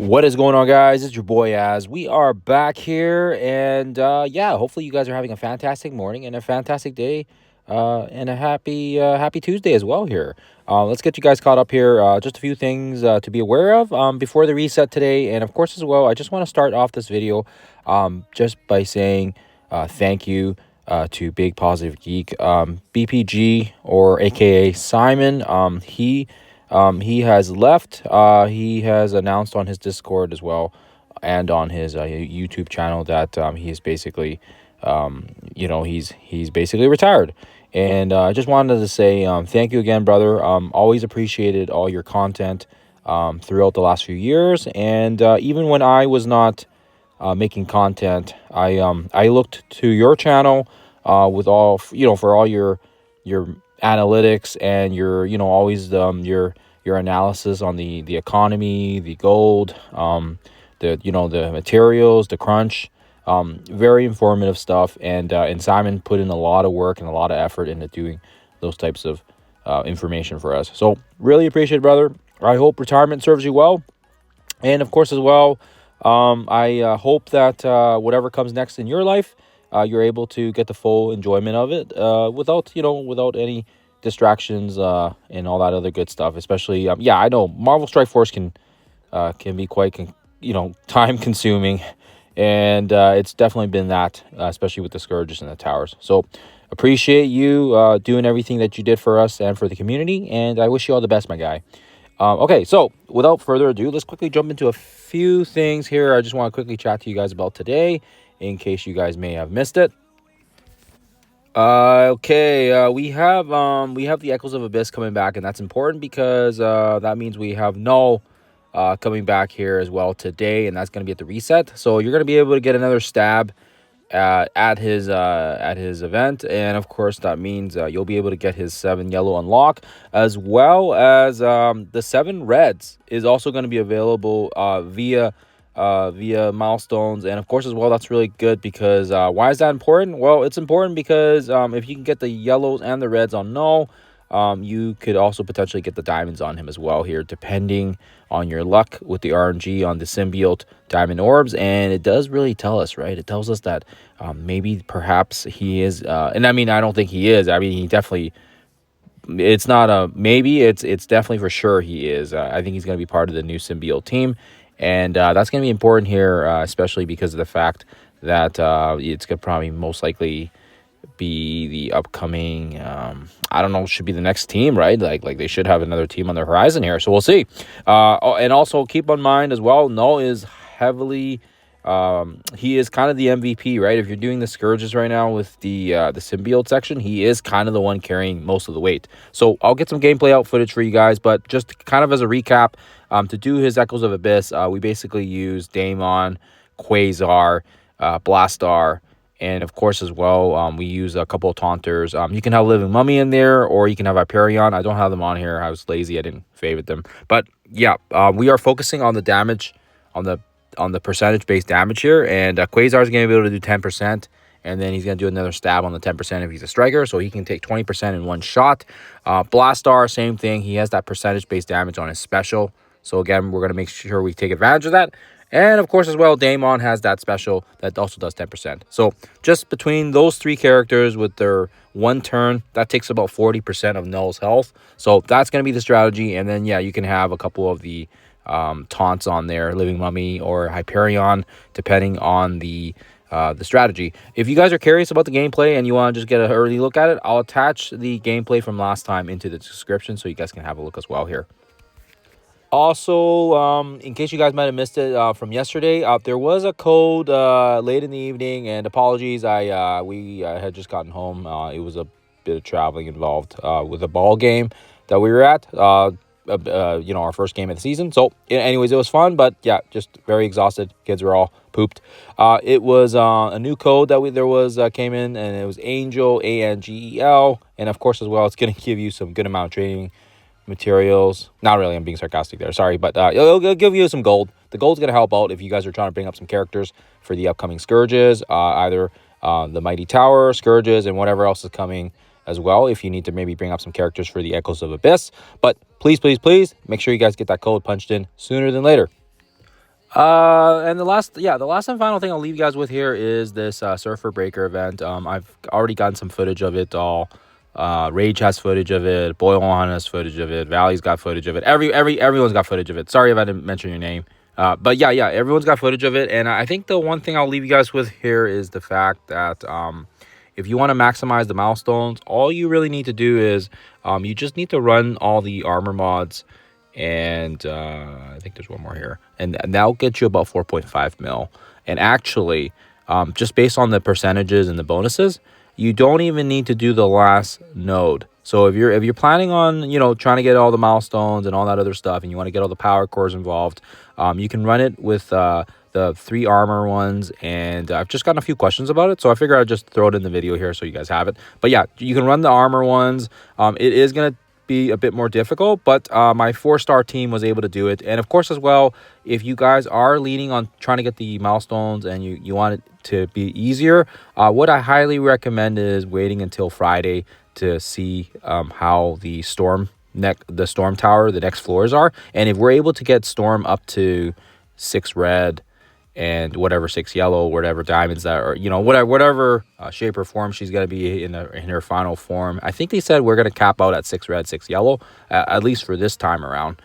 What is going on, guys? It's your boy Az. We are back here, and yeah, hopefully you guys are having a fantastic morning and a fantastic day, and a happy Tuesday as well. Here, let's get you guys caught up here. Just a few things to be aware of before the reset today, and of course as well. I just want to start off this video, just by saying thank you to Big Positive Geek, BPG, or AKA Simon. He has left. He has announced on his Discord as well, and on his YouTube channel that he is basically, he's basically retired. And I just wanted to say thank you again, brother. Always appreciated all your content throughout the last few years, and even when I was not making content, I looked to your channel with all for all your analytics and your always your analysis on the economy, the gold, the materials, the crunch. Very informative stuff, and Simon put in a lot of work and a lot of effort into doing those types of information for us. So really appreciate it, brother. I hope retirement serves you well, and of course as well, I hope that whatever comes next in your life, you're able to get the full enjoyment of it without any distractions and all that other good stuff. Especially, yeah, I know Marvel Strike Force can be quite time consuming, and it's definitely been that, especially with the Scourges and the Towers. So appreciate you doing everything that you did for us and for the community, and I wish you all the best, my guy. Okay, so without further ado, let's quickly jump into a few things here. I just want to quickly chat to you guys about today, in case you guys may have missed it. Okay, we have the Echoes of Abyss coming back, and that's important because that means we have Knull coming back here as well today, and that's going to be at the reset. So you're going to be able to get another stab at his event, and of course that means you'll be able to get his 7 yellow unlock, as well as the 7 reds is also going to be available via milestones. And of course as well, that's really good because why is that important? Well, it's important because if you can get the yellows and the reds on Knull, you could also potentially get the diamonds on him as well here, depending on your luck with the RNG on the symbiote diamond orbs. And it does really tell us, right? It tells us that maybe perhaps he is, and I mean, I don't think he is. I mean, he definitely, it's not a maybe, it's definitely for sure he is. I think he's going to be part of the new symbiote team, and that's going to be important here, especially because of the fact that it's going to probably most likely be the upcoming I don't know, should be the next team, right? Like they should have another team on the horizon here, so we'll see. And also keep in mind as well, Knull is heavily he is kind of the MVP, right? If you're doing the Scourges right now with the symbiote section, he is kind of the one carrying most of the weight. So I'll get some gameplay out footage for you guys, but just kind of as a recap, to do his Echoes of Abyss, we basically use Daemon, Quasar, Blastar, and of course as well, we use a couple of taunters. You can have Living Mummy in there, or you can have Hyperion. I don't have them on here. I was lazy. I didn't favorite them. But yeah, we are focusing on the damage, on the percentage-based damage here. And Quasar is going to be able to do 10%. And then he's going to do another stab on the 10% if he's a striker. So he can take 20% in one shot. Blastar, same thing. He has that percentage-based damage on his special. So again, we're going to make sure we take advantage of that. And of course as well, Daemon has that special that also does 10%. So just between those 3 characters with their one turn, that takes about 40% of Knull's health. So that's going to be the strategy. And then yeah, you can have a couple of the taunts on there, Living Mummy or Hyperion, depending on the strategy. If you guys are curious about the gameplay and you want to just get an early look at it, I'll attach the gameplay from last time into the description so you guys can have a look as well here. Also, in case you guys might have missed it from yesterday, there was a code late in the evening, and apologies, we had just gotten home. It was a bit of traveling involved with a ball game that we were at, our first game of the season. So anyways, it was fun, but yeah, just very exhausted. Kids were all pooped. It was a new code that came in, and it was Angel, ANGEL, and of course as well, it's going to give you some good amount of training materials. Not really, I'm being sarcastic there, sorry, but it'll give you some gold. The gold's going to help out if you guys are trying to bring up some characters for the upcoming Scourges, either the Mighty Tower, Scourges, and whatever else is coming as well, if you need to maybe bring up some characters for the Echoes of Abyss. But please, please, please, make sure you guys get that code punched in sooner than later. And the last and final thing I'll leave you guys with here is this Surfer Breaker event. I've already gotten some footage of it all. Rage has footage of it. Boyle on has footage of it. Valley's got footage of it. Everyone's got footage of it. Sorry if I didn't mention your name. But yeah, everyone's got footage of it. And I think the one thing I'll leave you guys with here is the fact that if you want to maximize the milestones, all you really need to do is you just need to run all the armor mods, and I think there's one more here, and that'll get you about 4.5 mil. And actually, just based on the percentages and the bonuses, you don't even need to do the last node. So if you're planning on, you know, trying to get all the milestones and all that other stuff, and you want to get all the power cores involved, you can run it with the 3 armor ones. And I've just gotten a few questions about it, so I figured I'd just throw it in the video here so you guys have it. But yeah, you can run the armor ones. It is gonna be a bit more difficult, but my 4-star team was able to do it. And of course, as well, if you guys are leaning on trying to get the milestones and you want it to be easier, what I highly recommend is waiting until Friday to see how the storm tower, the next floors are. And if we're able to get storm up to 6 red and whatever 6 yellow, whatever diamonds that are, you know, whatever shape or form she's going to be in her final form, I think they said we're going to cap out at 6 red, 6 yellow, at least for this time around.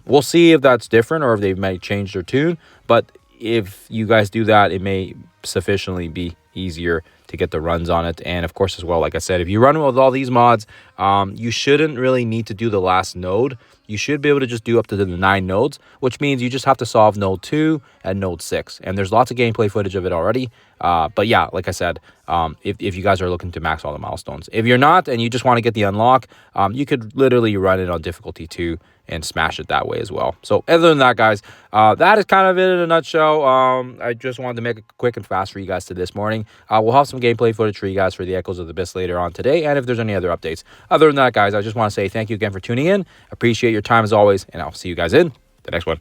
We'll see if that's different or if they may change their tune, but if you guys do that, it may sufficiently be easier to get the runs on it. And of course, as well, like I said, if you run with all these mods, you shouldn't really need to do the last node. You should be able to just do up to the 9 nodes, which means you just have to solve node 2 and node 6. And there's lots of gameplay footage of it already. But yeah, like I said, if you guys are looking to max all the milestones. If you're not and you just want to get the unlock, you could literally run it on difficulty 2 and smash it that way as well. So other than that, guys, that is kind of it in a nutshell. I just wanted to make it quick and fast for you guys to this morning. We'll have some gameplay footage for you guys for the Echoes of the Abyss later on today, and if there's any other updates. Other than that, guys, I just want to say thank you again for tuning in. Appreciate your time as always, and I'll see you guys in the next one.